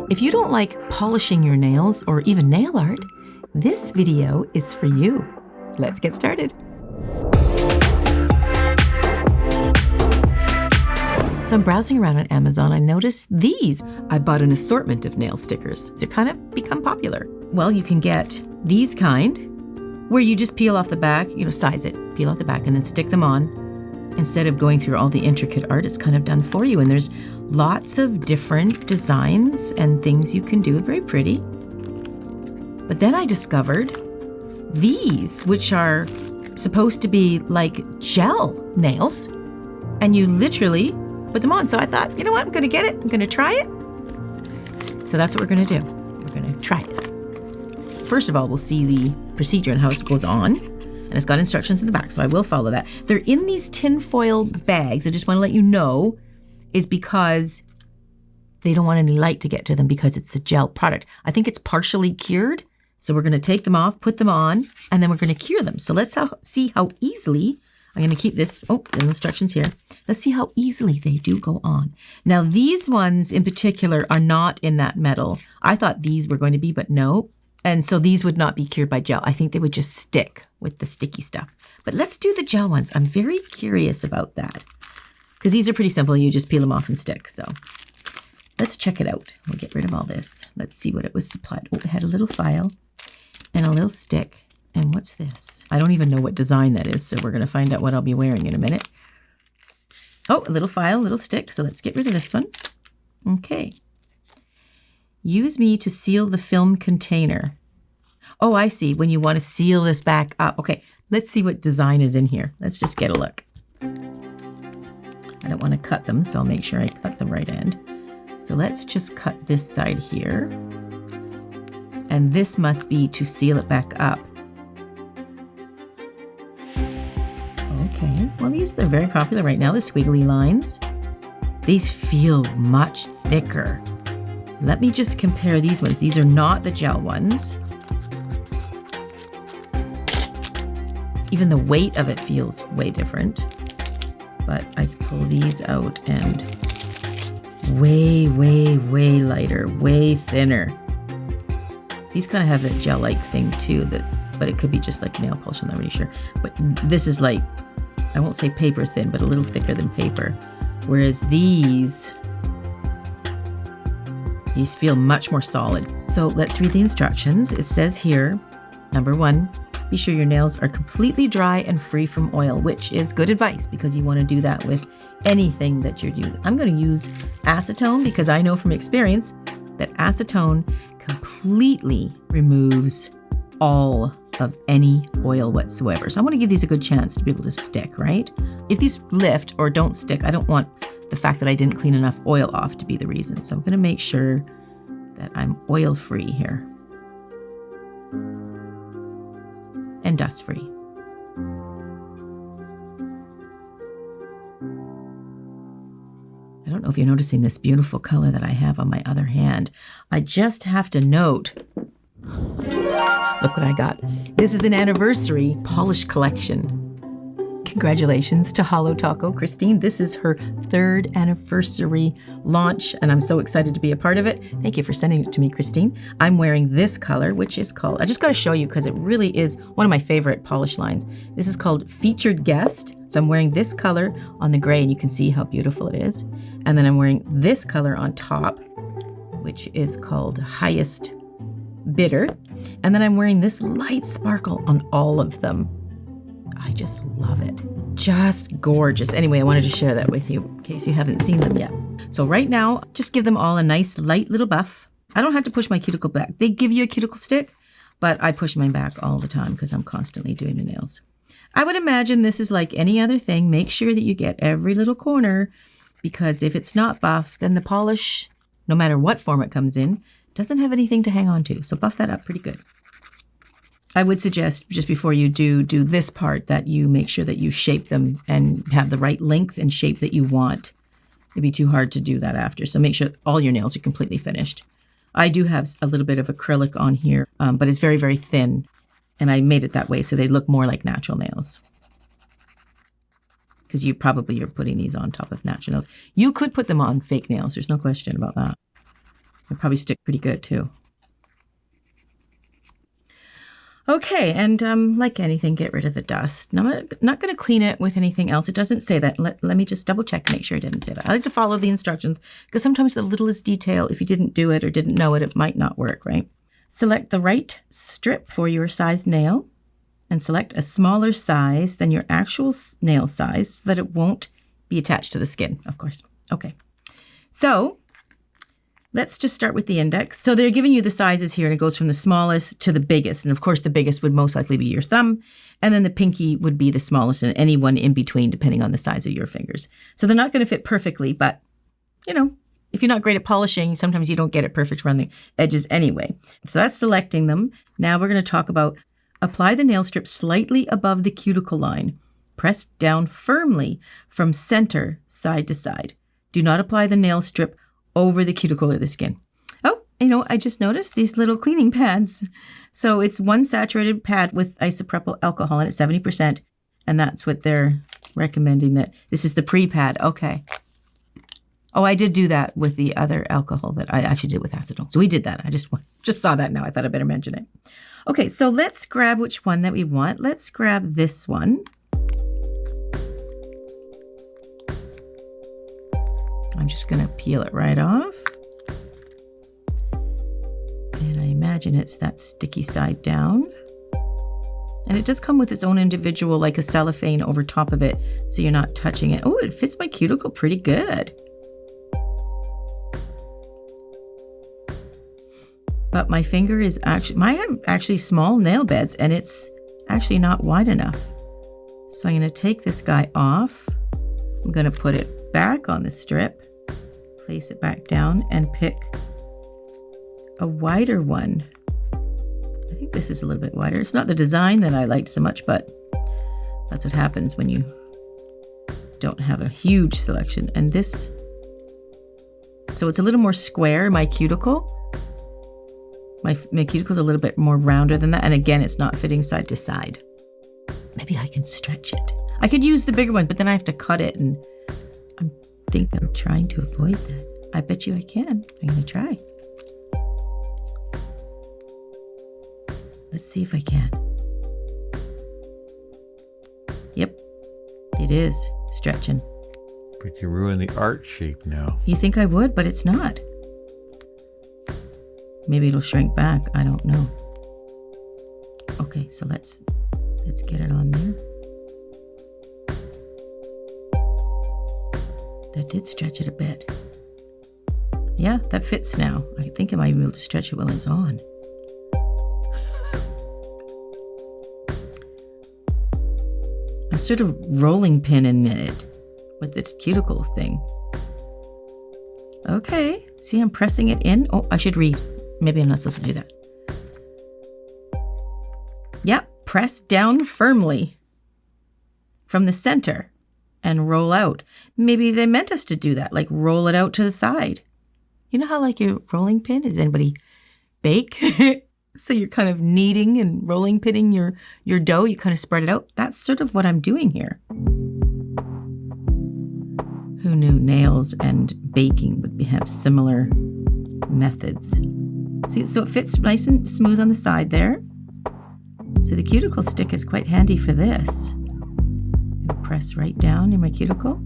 If you don't like polishing your nails or even nail art, this video is for you. Let's get started. So I'm browsing around on Amazon. I noticed these. I bought an assortment of nail stickers. They're kind of become popular. Well, you can get these kind where you just peel off the back, size it, peel off the back and then stick them on. Instead of going through all the intricate art, it's kind of done for you. And there's lots of different designs and things you can do. Very pretty. But then I discovered these, which are supposed to be like gel nails. And you literally put them on. So I thought, you know what? I'm going to get it. I'm going to try it. So that's what we're going to do. We're going to try it. First of all, we'll see the procedure and how it goes on. And it's got instructions in the back, so I will follow that. They're in these tinfoil bags. I just want to let you know is because they don't want any light to get to them because it's a gel product. I think it's partially cured. So we're going to take them off, put them on, and then we're going to cure them. So let's see how easily, I'm going to keep this, the instructions here. Let's see how easily they do go on. Now these ones in particular are not in that metal. I thought these were going to be, but no. And so these would not be cured by gel. I think they would just stick with the sticky stuff. But let's do the gel ones. I'm very curious about that because these are pretty simple. You just peel them off and stick. So let's check it out. We'll get rid of all this. Let's see what it was supplied. Oh, it had a little file and a little stick. And what's this? I don't even know what design that is. So we're going to find out what I'll be wearing in a minute. Oh, a little file, a little stick. So let's get rid of this one. Okay. Use me to seal the film container. Oh, I see. When you want to seal this back up. Okay, let's see what design is in here. Let's just get a look. I don't want to cut them, so I'll make sure I cut the right end. So let's just cut this side here. And this must be to seal it back up. Okay, well, they're very popular right now. The squiggly lines. These feel much thicker. Let me just compare these ones. These are not the gel ones. Even the weight of it feels way different. But I can pull these out and way, way, way lighter, way thinner. These kind of have a gel-like thing too, but it could be just like nail polish, I'm not really sure. But this is like, I won't say paper thin, but a little thicker than paper. Whereas these feel much more solid. So let's read the instructions. It says here, number 1, be sure your nails are completely dry and free from oil, which is good advice because you want to do that with anything that you're doing. I'm going to use acetone because I know from experience that acetone completely removes all of any oil whatsoever. So I want to give these a good chance to be able to stick, right? If these lift or don't stick, I don't want the fact that I didn't clean enough oil off to be the reason. So I'm going to make sure that I'm oil-free here. And dust-free. I don't know if you're noticing this beautiful color that I have on my other hand. I just have to note, look what I got. This is an anniversary polish collection. Congratulations to Holo Taco Christine. This is her 3rd anniversary launch, and I'm so excited to be a part of it. Thank you for sending it to me, Christine. I'm wearing this color, which is called, I just got to show you because it really is one of my favorite polish lines. This is called Featured Guest. So I'm wearing this color on the gray, and you can see how beautiful it is. And then I'm wearing this color on top, which is called Highest Bidder. And then I'm wearing this light sparkle on all of them. I just love it. Just gorgeous. Anyway, I wanted to share that with you in case you haven't seen them yet. So right now, just give them all a nice light little buff. I don't have to push my cuticle back. They give you a cuticle stick, but I push mine back all the time because I'm constantly doing the nails. I would imagine this is like any other thing. Make sure that you get every little corner because if it's not buff, then the polish, no matter what form it comes in, doesn't have anything to hang on to. So buff that up pretty good. I would suggest just before you do this part that you make sure that you shape them and have the right length and shape that you want. It'd be too hard to do that after. So make sure all your nails are completely finished. I do have a little bit of acrylic on here, but it's very, very thin. And I made it that way so they look more like natural nails. Because you're putting these on top of natural nails. You could put them on fake nails. There's no question about that. It'll probably stick pretty good too. Okay, and like anything, get rid of the dust. Now, I'm not going to clean it with anything else. It doesn't say that. Let me just double check and make sure it didn't say that. I like to follow the instructions because sometimes the littlest detail, if you didn't do it or didn't know it, it might not work, right? Select the right strip for your size nail and select a smaller size than your actual nail size so that it won't be attached to the skin, of course. Okay, so let's just start with the index. So they're giving you the sizes here, and it goes from the smallest to the biggest. And of course, the biggest would most likely be your thumb. And then the pinky would be the smallest, and any one in between, depending on the size of your fingers. So they're not going to fit perfectly, but, you know, if you're not great at polishing, sometimes you don't get it perfect around the edges anyway. So that's selecting them. Now we're going to talk about apply the nail strip slightly above the cuticle line. Press down firmly from center side to side. Do not apply the nail strip over the cuticle or the skin. Oh, you know, I just noticed these little cleaning pads. So it's one saturated pad with isopropyl alcohol, and it's 70%. And that's what they're recommending, that this is the pre-pad. Okay. Oh, I did do that with the other alcohol that I actually did with acetone. So we did that. I just saw that now. I thought I better mention it. Okay, so let's grab which one that we want. Let's grab this one. I'm just going to peel it right off. And I imagine it's that sticky side down. And it does come with its own individual, like a cellophane over top of it, so you're not touching it. Oh, it fits my cuticle pretty good. But my finger is actually, I have actually small nail beds, and it's actually not wide enough. So I'm going to take this guy off. I'm going to put it back on the strip, place it back down, and pick a wider one. I think this is a little bit wider. It's not the design that I liked so much, but that's what happens when you don't have a huge selection. And this, so it's a little more square, my cuticle. My cuticle's a little bit more rounder than that. And again, it's not fitting side to side. Maybe I can stretch it. I could use the bigger one, but then I have to cut it, and I think I'm trying to avoid that. I bet you I can. I'm going to try. Let's see if I can. Yep, it is stretching. But you ruined the art shape now. You think I would, but it's not. Maybe it'll shrink back. I don't know. Okay, so let's get it on there. That did stretch it a bit. Yeah, that fits now. I think I might be able to stretch it while it's on. I'm sort of rolling pinning it with this cuticle thing. Okay, see, I'm pressing it in. Oh, I should read. Maybe I'm not supposed to do that. Yep, press down firmly from the center and roll out. Maybe they meant us to do that, like roll it out to the side. You know how like your rolling pin? Does anybody bake? So you're kind of kneading and rolling pinning your dough. You kind of spread it out. That's sort of what I'm doing here. Who knew nails and baking would have similar methods? See, so it fits nice and smooth on the side there. So the cuticle stick is quite handy for this. And press right down in my cuticle.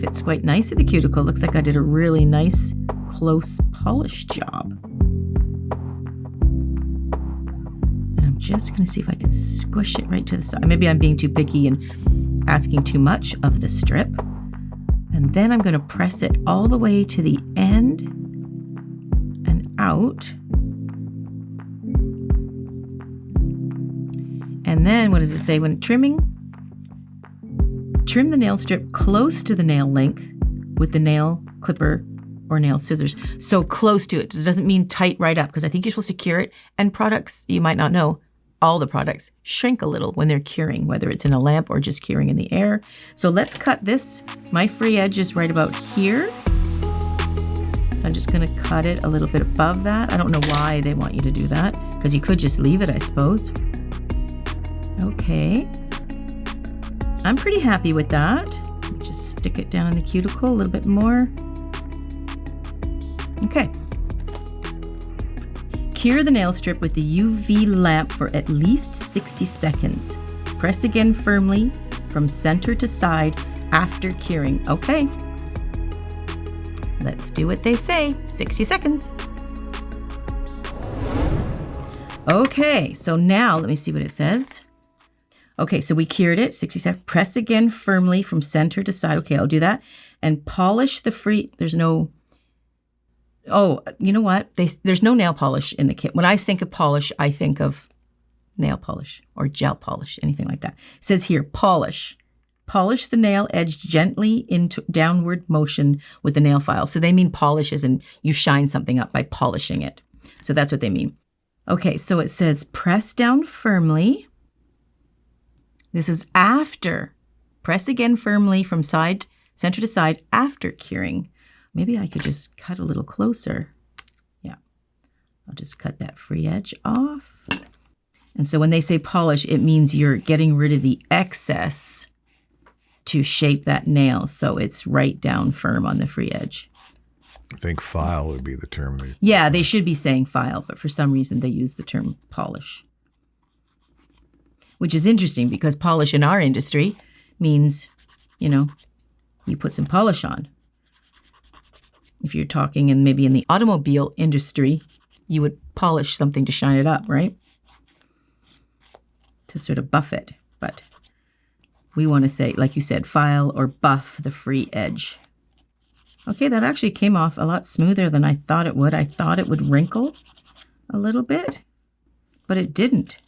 Fits quite nice at the cuticle. Looks like I did a really nice, close polish job. And I'm just going to see if I can squish it right to the side. Maybe I'm being too picky and asking too much of the strip. And then I'm going to press it all the way to the end and out. And then what does it say when trimming? Trim the nail strip close to the nail length with the nail clipper or nail scissors. So close to it. It doesn't mean tight right up, because I think you're supposed to cure it. And products, you might not know, all the products shrink a little when they're curing, whether it's in a lamp or just curing in the air. So let's cut this. My free edge is right about here. So I'm just going to cut it a little bit above that. I don't know why they want you to do that, because you could just leave it, I suppose. Okay. I'm pretty happy with that. Just stick it down in the cuticle a little bit more. Okay. cure the nail strip with the UV lamp for at least 60 seconds. Press again firmly from center to side after curing. Okay. Let's do what they say. 60 seconds. Okay, so now let me see what it says. Okay, so we cured it, 60 seconds. Press again firmly from center to side. Okay, I'll do that. And polish the free, there's no, oh, you know what? There's no nail polish in the kit. When I think of polish, I think of nail polish or gel polish, anything like that. It says here, polish. Polish the nail edge gently into downward motion with the nail file. So they mean polish as in you shine something up by polishing it. So that's what they mean. Okay, so it says press down firmly. This is after. Press again firmly from center to side after curing. Maybe I could just cut a little closer. Yeah, I'll just cut that free edge off. And so when they say polish, it means you're getting rid of the excess to shape that nail so it's right down firm on the free edge. I think file would be the term. Yeah, they should be saying file, but for some reason they use the term polish. Which is interesting because polish in our industry means, you know, you put some polish on. If you're talking in maybe in the automobile industry, you would polish something to shine it up, right? To sort of buff it. But we want to say, like you said, file or buff the free edge. Okay, that actually came off a lot smoother than I thought it would. I thought it would wrinkle a little bit, but it didn't.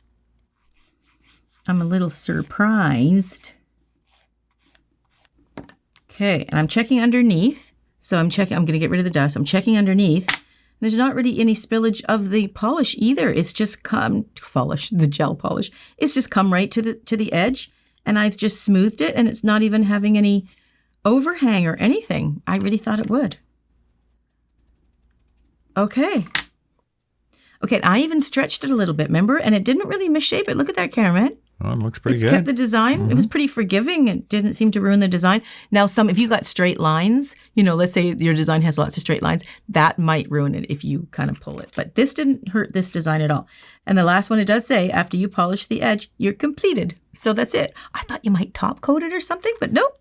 I'm a little surprised. Okay, and I'm checking underneath. So I'm going to get rid of the dust. I'm checking underneath. There's not really any spillage of the polish either. It's just the gel polish. It's just come right to the edge, and I've just smoothed it, and it's not even having any overhang or anything. I really thought it would. Okay. Okay, I even stretched it a little bit, remember? And it didn't really misshape it. Look at that, Cameraman. Oh, it looks pretty good. It's kept the design. Mm-hmm. It was pretty forgiving. It didn't seem to ruin the design. Now, if you got straight lines, you know, let's say your design has lots of straight lines, that might ruin it if you kind of pull it. But this didn't hurt this design at all. And the last one, it does say, after you polish the edge, you're completed. So that's it. I thought you might top coat it or something, but nope.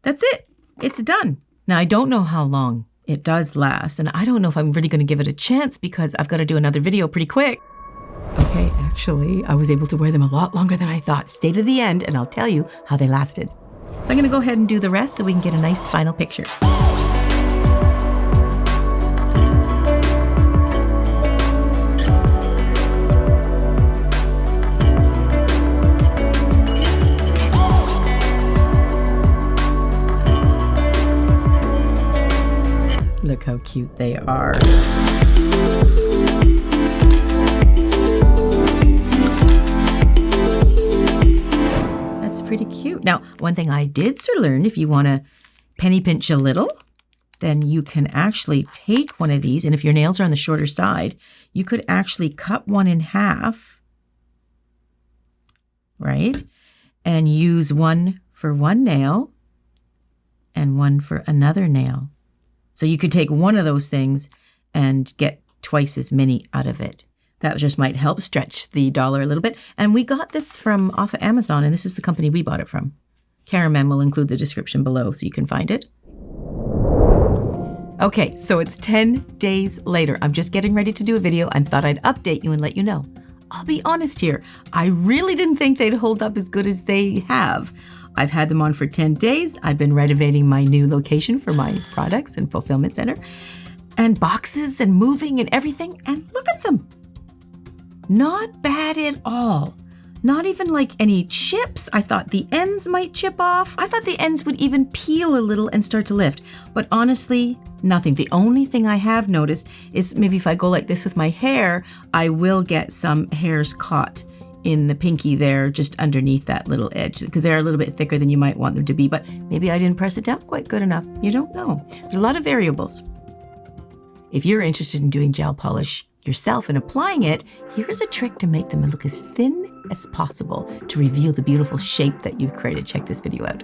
That's it. It's done. Now, I don't know how long it does last, and I don't know if I'm really going to give it a chance because I've got to do another video pretty quick. Okay, actually, I was able to wear them a lot longer than I thought. Stay to the end, and I'll tell you how they lasted. So I'm going to go ahead and do the rest so we can get a nice final picture. Look how cute they are. That's pretty cute. Now, one thing I did learn, if you want to penny pinch a little, then you can actually take one of these, and if your nails are on the shorter side, you could actually cut one in half, right? And use one for one nail and one for another nail. So you could take one of those things and get twice as many out of it. That just might help stretch the dollar a little bit. And we got this from off of Amazon, and this is the company we bought it from. Cameraman will include the description below so you can find it. Okay, so it's 10 days later. I'm just getting ready to do a video and thought I'd update you and let you know. I'll be honest here. I really didn't think they'd hold up as good as they have. I've had them on for 10 days. I've been renovating my new location for my products and fulfillment center, and boxes and moving and everything. And look at them. Not bad at all. Not even like any chips. I thought the ends might chip off. I thought the ends would even peel a little and start to lift. But honestly, nothing. The only thing I have noticed is maybe if I go like this with my hair, I will get some hairs caught in the pinky there, just underneath that little edge, because they're a little bit thicker than you might want them to be, but maybe I didn't press it down quite good enough. You don't know. There's a lot of variables. If you're interested in doing gel polish yourself and applying it, here's a trick to make them look as thin as possible to reveal the beautiful shape that you've created. Check this video out.